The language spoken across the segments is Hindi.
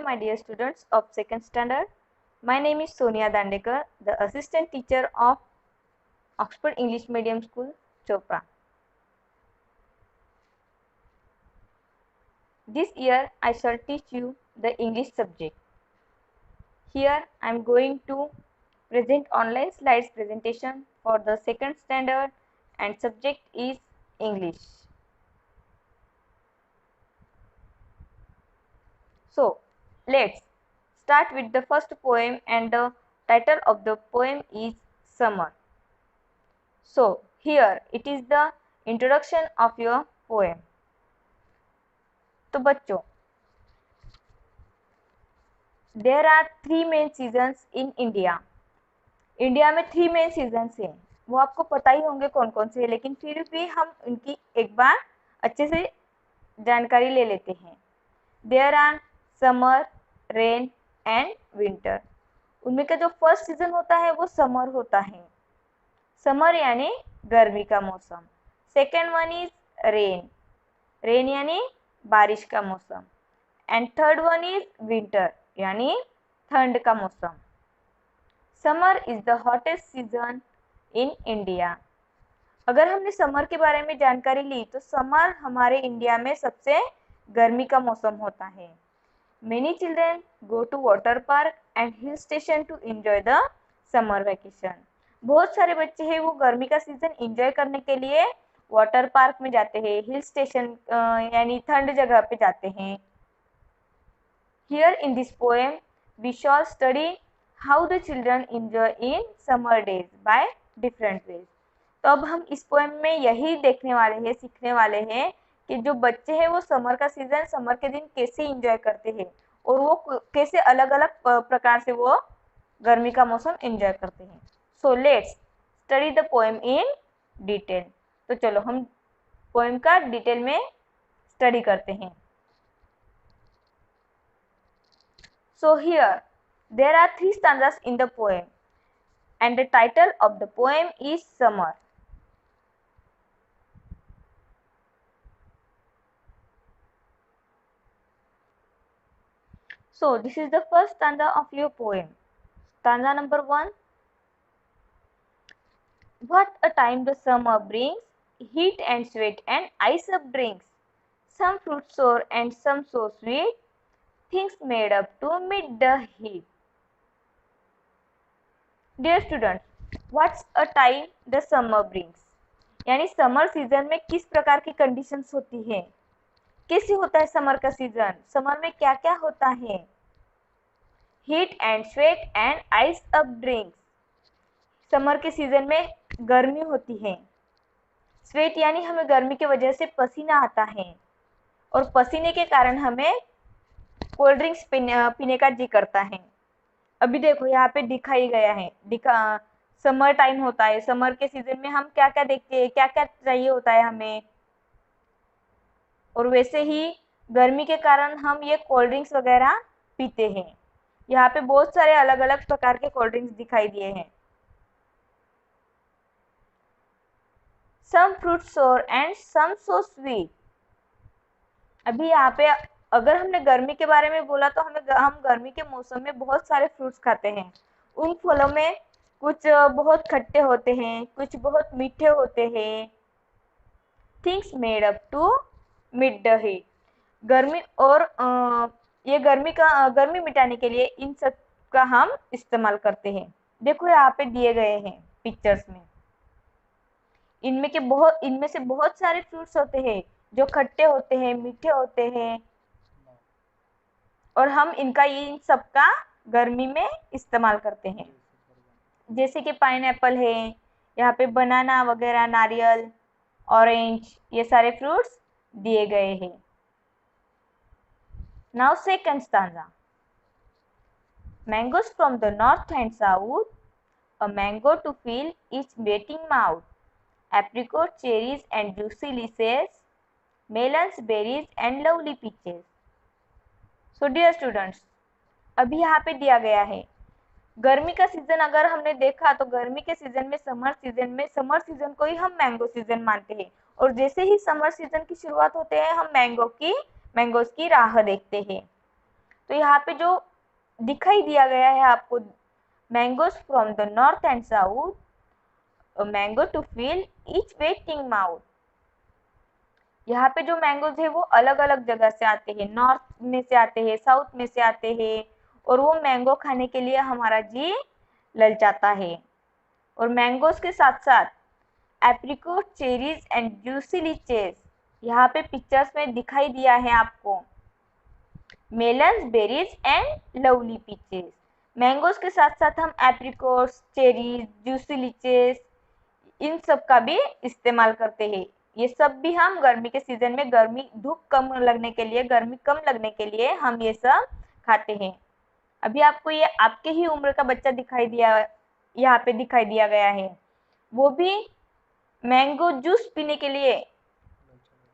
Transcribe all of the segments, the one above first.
my dear students of second standard. My name is Sonia Dandekar, the assistant teacher of Oxford English Medium School, Chopra. This year I shall teach you the English subject. Here I am going to present online slides presentation for the second standard and subject is English. So let's start with the first poem, and the title of the poem is Summer. So here it is the introduction of your poem. तो बच्चों, there are three main seasons in India. India में 3 मेन सीजन्स हैं, वो आपको पता ही होंगे कौन कौन से हैं, लेकिन फिर भी हम उनकी एक बार अच्छे से जानकारी ले लेते हैं. There are summer, rain and winter. उनमें का जो फर्स्ट सीजन होता है वो समर होता है. समर यानी गर्मी का मौसम. Second one is rain. Rain यानी बारिश का मौसम. And third one is winter यानी ठंड का मौसम. Summer is the hottest season in India. अगर हमने समर के बारे में जानकारी ली तो समर हमारे इंडिया में सबसे गर्मी का मौसम होता है. Many children go to water park and hill station to enjoy the summer vacation. बहुत सारे बच्चे हैं वो गर्मी का सीजन एंजॉय करने के लिए वाटर पार्क में जाते हैं, हिल स्टेशन यानी ठंड जगह पे जाते हैं. Here in this poem we shall study how the children enjoy in summer days by different ways. तो अब हम इस पोएम में यही देखने वाले हैं, सीखने वाले हैं कि जो बच्चे हैं वो समर का सीजन, समर के दिन कैसे एंजॉय करते हैं और वो कैसे अलग अलग प्रकार से वो गर्मी का मौसम एंजॉय करते हैं. So let's study the poem in detail. तो चलो हम पोएम का डिटेल में स्टडी करते हैं. So here there are 3 stanzas in the poem and the title of the poem is Summer. So this is the first stanza of your poem. Stanza number 1. What a time the summer brings, heat and sweat and ice up brings, some fruit sour and some so sweet, things made up to meet the heat. Dear students, what's a time the summer brings? यानी समर सीजन में किस प्रकार की कंडीशंस होती है, कैसे होता है समर का सीजन, समर में क्या क्या होता है. Heat and sweat and ice up drinks. Summer के सीजन में गर्मी होती है. स्वेट यानी हमें गर्मी की वजह से पसीना आता है और पसीने के कारण हमें कोल्ड ड्रिंक्स पीने का जी करता है. अभी देखो यहाँ पे दिखाई गया है, समर टाइम होता है. समर के सीजन में हम क्या क्या देखते हैं, क्या क्या चाहिए होता है हमें, और वैसे ही गर्मी के कारण हम ये कोल्ड ड्रिंक्स वगैरह पीते हैं. यहाँ पे बहुत सारे अलग अलग प्रकार के कोल्ड ड्रिंक्स दिखाई दिए हैं. सम फ्रूट सोर एंड सम सो स्वीट. अभी यहाँ पे अगर हमने गर्मी के बारे में बोला तो हम गर्मी के मौसम में बहुत सारे फ्रूट्स खाते हैं. उन फलों में कुछ बहुत खट्टे होते हैं, कुछ बहुत मीठे होते हैं. Things made up to meet the heat. गर्मी और ये गर्मी मिटाने के लिए इन सब का हम इस्तेमाल करते हैं. देखो यहाँ पे दिए गए हैं पिक्चर्स में. इनमें से बहुत सारे फ्रूट्स होते हैं जो खट्टे होते हैं, मीठे होते हैं, और हम इन सब का गर्मी में इस्तेमाल करते हैं. जैसे कि पाइनएप्पल है, यहाँ पे बनाना वगैरह, नारियल, ऑरेंज, ये सारे फ्रूट्स दिए गए हैं. Now second stanza. Mangoes from the north and south, a mango to feel each waiting mouth, apricot, cherries and juicy lychees, melons, berries and lovely peaches. So dear students, अभी यहाँ पे दिया गया है गर्मी का सीजन. अगर हमने देखा तो गर्मी के सीजन में समर सीजन को ही हम मैंगो सीजन मानते हैं, और जैसे ही समर सीजन की शुरुआत होते हैं हम मैंगोज की राह देखते हैं. तो यहाँ पे जो दिखाई दिया गया है आपको, mangoes from the north and south, mango to feel each waiting mouth. यहाँ पे जो मैंगोज है वो अलग अलग जगह से आते हैं, नॉर्थ में से आते हैं, साउथ में से आते हैं, और वो मैंगो खाने के लिए हमारा जी ललचाता है। और मैंगोज के साथ साथ apricot, cherries and juicy leches, यहाँ पे पिक्चर्स में दिखाई दिया है आपको, melons, berries and lovely peaches. Mangoes के साथ साथ हम एप्रिकॉट्स, चेरीज, जूसी लीचेस, इन सब का भी इस्तेमाल करते हैं। ये सब भी हम गर्मी के सीजन में, गर्मी धूप कम लगने के लिए, गर्मी कम लगने के लिए हम ये सब खाते हैं। अभी आपको ये आपके ही उम्र का बच्चा दिखाई दिया, यहाँ पे दिखाई दिया गया है, वो भी मैंगो जूस पीने के लिए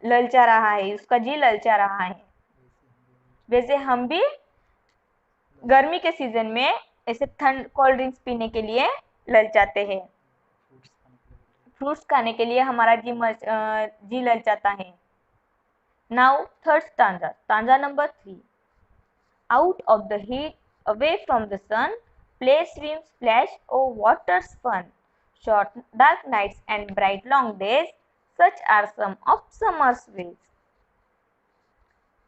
ललचा रहा है, उसका जी ललचा रहा है। वैसे हम भी गर्मी के सीजन में ऐसे ठंड कोल्ड ड्रिंक्स पीने के लिए ललचाते हैं, फ्रूट्स खाने के लिए हमारा जी ललचाता है। Now third stanza, stanza number 3। Out of the heat, away from the sun, play, swim, splash, oh water's fun. Short dark nights and bright long days, such are some of summer's ways.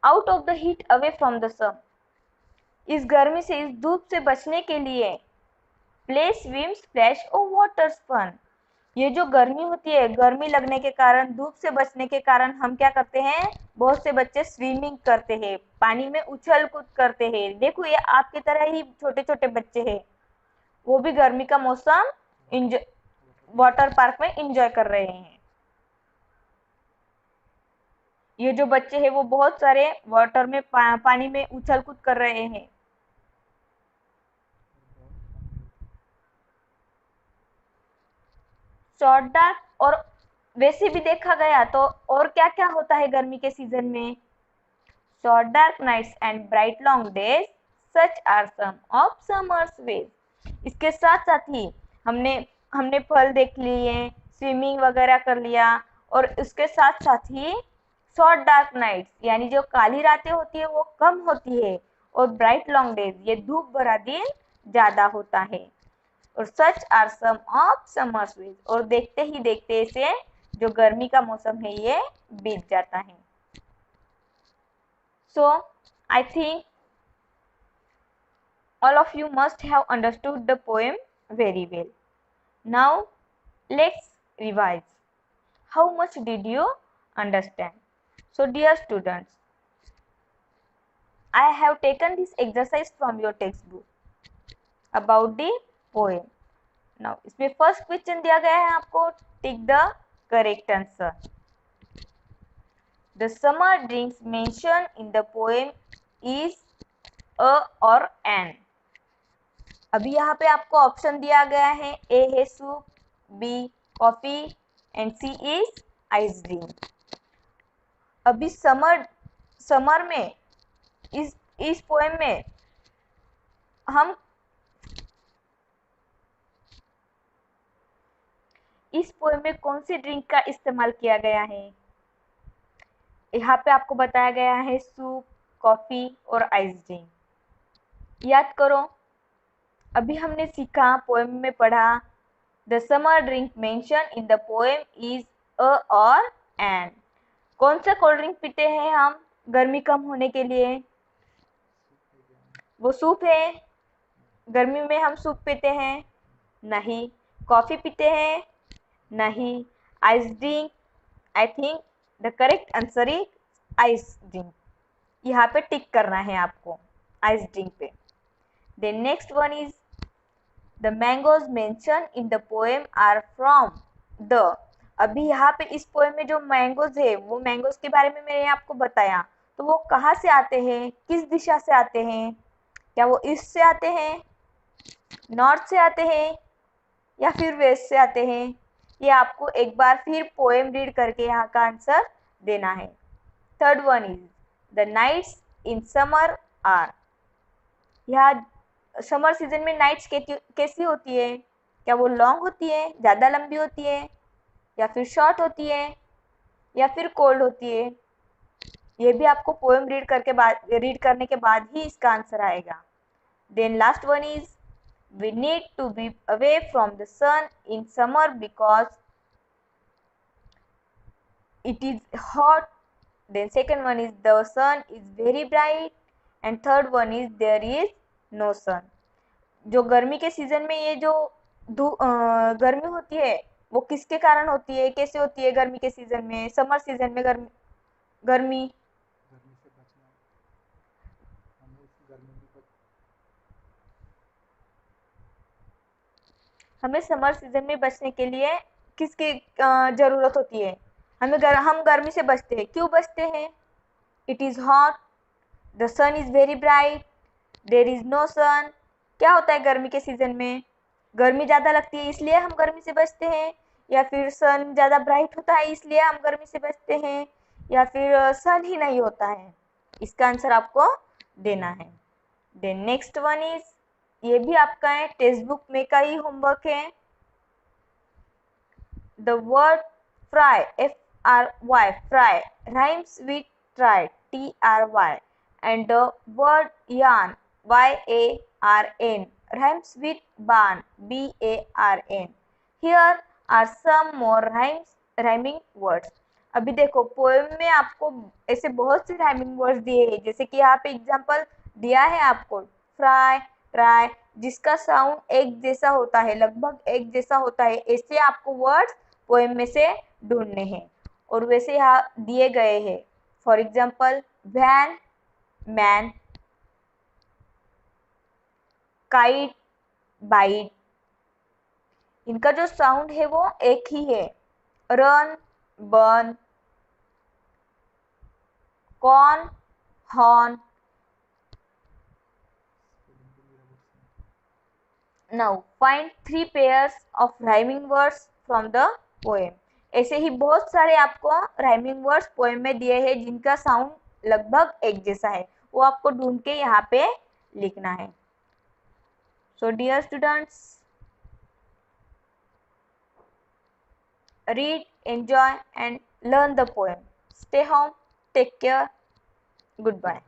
Out of the heat, away from the sun. इस गर्मी से, इस धूप से बचने के लिए प्ले, स्विम, स्प्लैश, ओ वाटर्स फन। ये जो गर्मी होती है, गर्मी लगने के कारण, धूप से बचने के कारण हम क्या करते हैं, बहुत से बच्चे स्विमिंग करते हैं, पानी में उछल कूद करते हैं। देखो ये आपकी तरह ही छोटे छोटे बच्चे हैं, वो भी गर्मी का मौसम वाटर पार्क में एंजॉय कर रहे हैं। ये जो बच्चे हैं वो बहुत सारे वाटर में पानी में उछल कूद कर रहे हैं। शॉर्ट डार्क, और वैसे भी देखा गया तो और क्या क्या होता है गर्मी के सीजन में, short dark nights and bright long days, such are some of summer's ways. इसके साथ साथ ही हमने हमने फल देख लिए, स्विमिंग वगैरह कर लिया, और उसके साथ साथ ही शॉर्ट डार्क नाइट्स यानी जो काली रातें होती है वो कम होती है, और ब्राइट लॉन्ग डेज ये धूप भरा दिन ज्यादा होता है, और such are some of summer's ways, और देखते ही देखते इसे जो गर्मी का मौसम है ये बीत जाता है। So I think all of you must have understood the poem very well. Now let's revise. How much did you understand? So dear students, I have taken this exercise from your textbook about the poem. Now इसमें फर्स्ट क्वेश्चन दिया गया है आपको, tick the correct answer. The summer drinks mentioned in the poem is a or an. अभी यहाँ पे आपको ऑप्शन दिया गया है, ए है soup, B coffee and C is ice drink. अभी समर में इस पोएम में हम इस पोएम में कौन सी ड्रिंक का इस्तेमाल किया गया है, यहाँ पे आपको बताया गया है सूप, कॉफी और आइस ड्रिंक। याद करो, अभी हमने सीखा, पोएम में पढ़ा, the summer drink mention in the poem is a और एन। कौन सा कोल्ड ड्रिंक पीते हैं हम गर्मी कम होने के लिए, वो सूप है। गर्मी में हम सूप पीते हैं नहीं, कॉफी पीते हैं नहीं, ice drink, I think the correct answer is ice drink. यहाँ पे टिक करना है आपको आइस ड्रिंक पे। Then next one is the mangoes mention in the poem are from the. अभी यहाँ पे इस पोएम में जो मैंगोज है, वो मैंगोज के बारे में मैंने आपको बताया, तो वो कहाँ से आते हैं, किस दिशा से आते हैं, क्या वो ईस्ट से आते हैं, नॉर्थ से आते हैं, या फिर वेस्ट से आते हैं। ये आपको एक बार फिर पोएम रीड करके यहाँ का आंसर देना है। Third one is the nights in summer are. यहाँ समर सीजन में नाइट्स कैसी होती है, क्या वो लॉन्ग होती है, ज़्यादा लंबी होती है, या फिर शॉर्ट होती है, या फिर कोल्ड होती है। ये भी आपको पोएम रीड करने के बाद ही इसका आंसर आएगा। Then last one is we need to be away from the sun in summer because it is hot. Then second one is the sun is very bright and third one is there is no sun. जो गर्मी के सीजन में ये जो गर्मी होती है वो किसके कारण होती है, कैसे होती है गर्मी के सीजन में, समर सीजन में गर्मी गर्मी से बचना, हमें इस गर्मी में हमें समर सीजन में बचने के लिए किसकी जरूरत होती है, हम गर्मी से बचते हैं, क्यों बचते हैं? It is hot, the sun is very bright, there is no sun. क्या होता है गर्मी के सीजन में? गर्मी ज़्यादा लगती है इसलिए हम गर्मी से बचते हैं, या फिर सन ज़्यादा ब्राइट होता है इसलिए हम गर्मी से बचते हैं, या फिर सन ही नहीं होता है? इसका आंसर आपको देना है। देन नेक्स्ट वन इज, ये भी आपका है, टेक्स्ट बुक में का ही होमवर्क है। The word fry, FRY, fry rhymes with try, TRY, and the word yarn, YARN, rhymes with barn, BARN. Here are some more rhyming words. अभी देखो पोएम में आपको ऐसे बहुत से राइमिंग वर्ड्स दिए हैं, जैसे कि यहाँ पे एग्जांपल दिया है आपको फ्राई, ट्राई, जिसका साउंड एक जैसा होता है, लगभग एक जैसा होता है, ऐसे आपको वर्ड्स पोएम में से ढूंढने हैं और वैसे यहाँ दिए गए हैं। For example van, man, kite, bite, इनका जो साउंड है वो एक ही है। Run, burn, corn, horn. Now find 3 pairs of rhyming words from the poem. ऐसे ही बहुत सारे आपको राइमिंग वर्ड्स पोएम में दिए हैं जिनका साउंड लगभग एक जैसा है, वो आपको ढूंढ के यहाँ पे लिखना है। So dear students, read, enjoy and learn the poem. Stay home, take care, goodbye.